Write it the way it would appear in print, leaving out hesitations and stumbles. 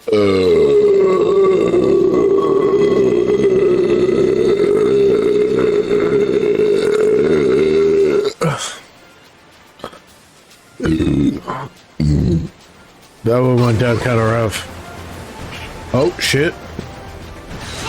That one went down kind of rough. Oh shit.